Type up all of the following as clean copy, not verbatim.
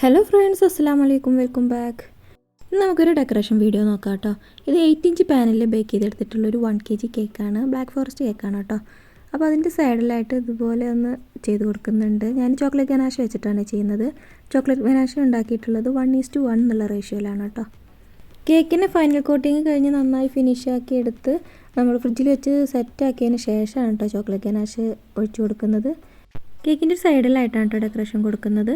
Hello friends, അസ്സലാമലൈക്കും, welcome back. ഇന്ന് നമുക്കൊരു ഡെക്കറേഷൻ വീഡിയോ നോക്കാം കേട്ടോ. ഇത് 8-ഇഞ്ച് പാനിൽ ബേക്ക് ചെയ്തെടുത്തിട്ടുള്ളൊരു 1 kg കേക്കാണ്. ബ്ലാക്ക് ഫോറസ്റ്റ് കേക്കാണ് കേട്ടോ. അപ്പോൾ അതിൻ്റെ സൈഡിലായിട്ട് ഇതുപോലെ ഒന്ന് ചെയ്ത് കൊടുക്കുന്നുണ്ട്. ഞാൻ ചോക്ലേറ്റ് ഗനാഷ് വെച്ചിട്ടാണ് ചെയ്യുന്നത്. ചോക്ലേറ്റ് ഗനാഷ് ഉണ്ടാക്കിയിട്ടുള്ളത് 1:1 എന്നുള്ള റേഷ്യോയിലാണ് കേട്ടോ. കേക്കിന് ഫൈനൽ കോട്ടിങ് കഴിഞ്ഞ് നന്നായി ഫിനിഷ് ആക്കി എടുത്ത് നമ്മൾ ഫ്രിഡ്ജിൽ വെച്ച് സെറ്റാക്കിയതിന് ശേഷമാണ് കേട്ടോ ചോക്ലേറ്റ് ഗനാഷ് ഒഴിച്ചു കൊടുക്കുന്നത്. കേക്കിൻ്റെ സൈഡിലായിട്ടാണ് കേട്ടോ ഡെക്കറേഷൻ കൊടുക്കുന്നത്.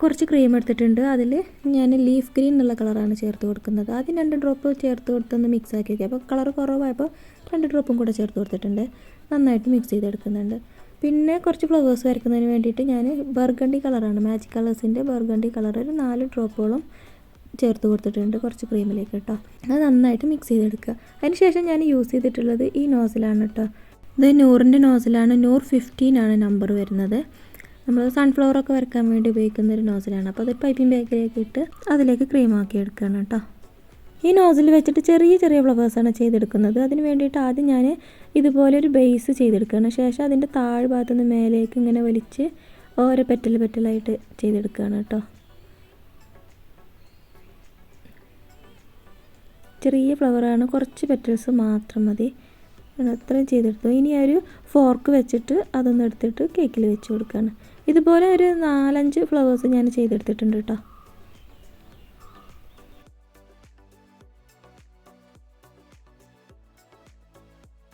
കുറച്ച് ക്രീം എടുത്തിട്ടുണ്ട്. അതിൽ ഞാൻ ലീഫ് ഗ്രീൻ എന്നുള്ള കളറാണ് ചേർത്ത് കൊടുക്കുന്നത്. ആദ്യം 2 ഡ്രോപ്പ് ചേർത്ത് കൊടുത്തൊന്ന് മിക്സ് ആക്കി വയ്ക്കുക. അപ്പോൾ കളർ കുറവായപ്പോൾ 2 ഡ്രോപ്പും കൂടെ ചേർത്ത് കൊടുത്തിട്ടുണ്ട്. നന്നായിട്ട് മിക്സ് ചെയ്തെടുക്കുന്നുണ്ട്. പിന്നെ കുറച്ച് ഫ്ലവേഴ്സ് വരയ്ക്കുന്നതിന് വേണ്ടിയിട്ട് ഞാൻ ബർഗണ്ടി കളറാണ്, മാജിക് കളേഴ്സിൻ്റെ ബർഗണ്ടി കളർ ഒരു 4 ഡ്രോപ്പോളം ചേർത്ത് കൊടുത്തിട്ടുണ്ട് കുറച്ച് ക്രീമിലേക്ക് കേട്ടോ. അത് നന്നായിട്ട് മിക്സ് ചെയ്തെടുക്കുക. അതിന് ശേഷം ഞാൻ യൂസ് ചെയ്തിട്ടുള്ളത് ഈ നോസിലാണ് കേട്ടോ. ഇത് നൂറിൻ്റെ നോസിലാണ്. 15 നമ്പർ വരുന്നത്. നമ്മൾ സൺഫ്ലവറൊക്കെ വരയ്ക്കാൻ വേണ്ടി ഉപയോഗിക്കുന്ന ഒരു നോസിലാണ്. അപ്പോൾ അതൊരു പൈപ്പിംഗ് ബാഗിലേക്ക് ഇട്ട് അതിലേക്ക് ക്രീം ആക്കി എടുക്കുകയാണ് കേട്ടോ. ഈ നോസിൽ വെച്ചിട്ട് ചെറിയ ചെറിയ ഫ്ലവേഴ്സാണ് ചെയ്തെടുക്കുന്നത്. അതിന് വേണ്ടിയിട്ട് ആദ്യം ഞാൻ ഇതുപോലെ ഒരു ബേസ് ചെയ്തെടുക്കുകയാണ്. ശേഷം അതിൻ്റെ താഴ്ഭാഗത്തുനിന്ന് മേലേക്ക് ഇങ്ങനെ വലിച്ച് ഓരോ പെറ്റലായിട്ട് ചെയ്തെടുക്കുകയാണ് കേട്ടോ. ചെറിയ ഫ്ലവറാണ്, കുറച്ച് പെറ്റൽസ് മാത്രം മതി. അത്രയും ചെയ്തെടുത്തു. ഇനി ഒരു ഫോർക്ക് വെച്ചിട്ട് അതൊന്ന് എടുത്തിട്ട് കേക്കിൽ വെച്ച് കൊടുക്കുകയാണ്. ഇതുപോലെ ഒരു 4-5 ഫ്ലവേഴ്സ് ഞാൻ ചെയ്തെടുത്തിട്ടുണ്ട് കേട്ടോ.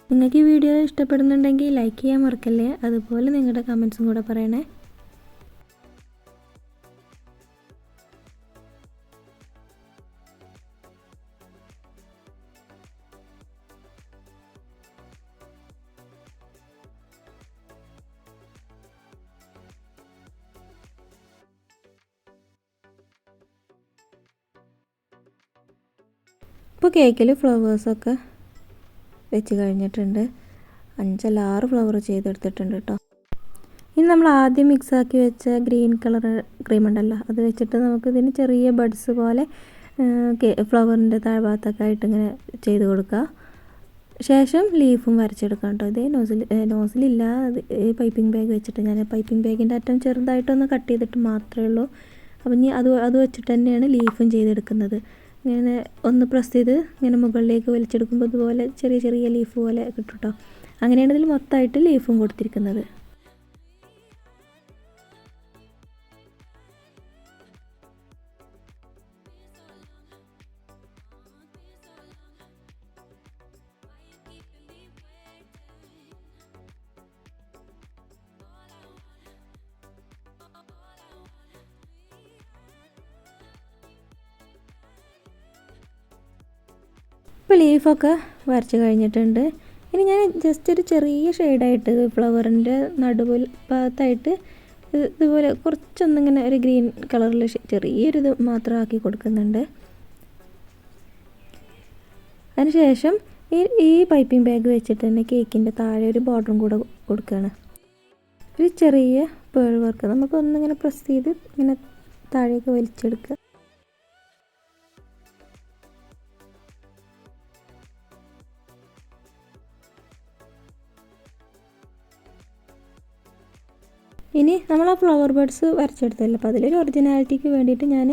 നിങ്ങൾക്ക് ഈ വീഡിയോ ഇഷ്ടപ്പെടുന്നുണ്ടെങ്കിൽ ലൈക്ക് ചെയ്യാൻ മറക്കല്ലേ. അതുപോലെ നിങ്ങളുടെ കമൻസും കൂടെ പറയണേ. ഇപ്പോൾ കേക്കിൽ ഫ്ലവേഴ്സൊക്കെ വെച്ച് കഴിഞ്ഞിട്ടുണ്ട്. 5-6 ഫ്ലവർ ചെയ്തെടുത്തിട്ടുണ്ട് കേട്ടോ. ഇനി നമ്മൾ ആദ്യം മിക്സാക്കി വെച്ച ഗ്രീൻ കളർ ക്രീം ഉണ്ടല്ലോ, അത് വെച്ചിട്ട് നമുക്കിതിന് ചെറിയ ബഡ്സ് പോലെ ഫ്ലവറിൻ്റെ താഴ്ഭാഗത്തൊക്കെ ആയിട്ട് ഇങ്ങനെ ചെയ്ത് കൊടുക്കുക. ശേഷം ലീഫും വരച്ചെടുക്കാം കേട്ടോ. ഇതേ നോസിലില്ല, ഈ പൈപ്പിംഗ് ബാഗ് വെച്ചിട്ട് ഞാൻ പൈപ്പിംഗ് ബാഗിൻ്റെ അറ്റം ചെറുതായിട്ടൊന്ന് കട്ട് ചെയ്തിട്ട് മാത്രമേ ഉള്ളൂ. അപ്പം ഇനി അത് വെച്ചിട്ട് തന്നെയാണ് ലീഫും ചെയ്തെടുക്കുന്നത്. ഇങ്ങനെ ഒന്ന് പ്രസ് ചെയ്ത് ഇങ്ങനെ മുകളിലേക്ക് വലിച്ചെടുക്കുമ്പോൾ ഇതുപോലെ ചെറിയ ചെറിയ ലീഫ് പോലെ കിട്ടും കേട്ടോ. അങ്ങനെയാണ് ഇതിൽ മൊത്തമായിട്ട് ലീഫും കൊടുത്തിരിക്കുന്നത്. ഇപ്പോൾ ലീഫൊക്കെ വരച്ച് കഴിഞ്ഞിട്ടുണ്ട്. ഇനി ഞാൻ ജസ്റ്റ് ഒരു ചെറിയ ഷെയ്ഡായിട്ട് ഫ്ലവറിൻ്റെ ഭാഗത്തായിട്ട് ഇതുപോലെ കുറച്ചൊന്നിങ്ങനെ ഒരു ഗ്രീൻ കളറിൽ ചെറിയൊരു ഇത് മാത്രം ആക്കി കൊടുക്കുന്നുണ്ട്. അതിനുശേഷം ഈ പൈപ്പിംഗ് ബാഗ് വെച്ചിട്ട് തന്നെ കേക്കിൻ്റെ താഴെ ഒരു ബോർഡറും കൂടെ കൊടുക്കുകയാണ്. ഒരു ചെറിയ പേൾ വർക്ക് നമുക്കൊന്നിങ്ങനെ പ്രസ് ചെയ്ത് ഇങ്ങനെ താഴേക്ക് വലിച്ചെടുക്കുക. ഇനി നമ്മൾ ആ ഫ്ലവർ ബഡ്സ് വരച്ചെടുത്തല്ലോ, അപ്പോൾ അതിലൊരു ഒറിജിനാലിറ്റിക്ക് വേണ്ടിയിട്ട് ഞാൻ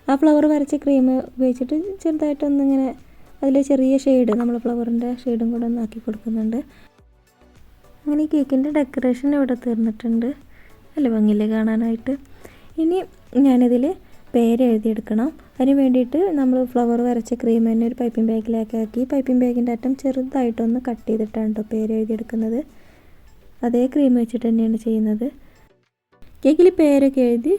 ആ ഫ്ലവർ വരച്ച ക്രീം ഉപയോഗിച്ചിട്ട് ചെറുതായിട്ടൊന്നിങ്ങനെ അതിൽ ചെറിയ ഷെയ്ഡ് നമ്മൾ ഫ്ലവറിൻ്റെ ഷെയ്ഡും കൂടെ ഒന്ന് ആക്കി കൊടുക്കുന്നുണ്ട്. അങ്ങനെ ഈ കേക്കിൻ്റെ ഡെക്കറേഷൻ ഇവിടെ തീർന്നിട്ടുണ്ട്. നല്ല ഭംഗിയില്ലേ കാണാനായിട്ട്. ഇനി ഞാനിതിൽ പേര് എഴുതിയെടുക്കണം. അതിന് വേണ്ടിയിട്ട് നമ്മൾ ഫ്ലവർ വരച്ച ക്രീം തന്നെ ഒരു പൈപ്പിംഗ് ബാഗിലേക്ക് ആക്കി പൈപ്പിംഗ് ബാഗിൻ്റെ അറ്റം ചെറുതായിട്ടൊന്ന് കട്ട് ചെയ്തിട്ടാണ് കേട്ടോ പേര് എഴുതിയെടുക്കുന്നത്. അതേ ക്രീം വെച്ചിട്ട് തന്നെയാണ് ചെയ്യുന്നത്. കേക്കിൽ പേരൊക്കെ എഴുതി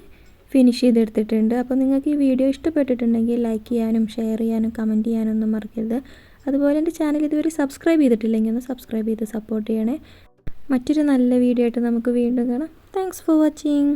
ഫിനിഷ് ചെയ്തെടുത്തിട്ടുണ്ട്. അപ്പോൾ നിങ്ങൾക്ക് ഈ വീഡിയോ ഇഷ്ടപ്പെട്ടിട്ടുണ്ടെങ്കിൽ ലൈക്ക് ചെയ്യാനും ഷെയർ ചെയ്യാനും കമൻറ്റ് ചെയ്യാനൊന്നും മറക്കരുത്. അതുപോലെ എൻ്റെ ചാനൽ ഇതുവരെ സബ്സ്ക്രൈബ് ചെയ്തിട്ടില്ലെങ്കിൽ ഒന്ന് സബ്സ്ക്രൈബ് ചെയ്ത് സപ്പോർട്ട് ചെയ്യണേ. മറ്റൊരു നല്ല വീഡിയോ ആയിട്ട് നമുക്ക് വീണ്ടും കാണാം. Thanks for watching.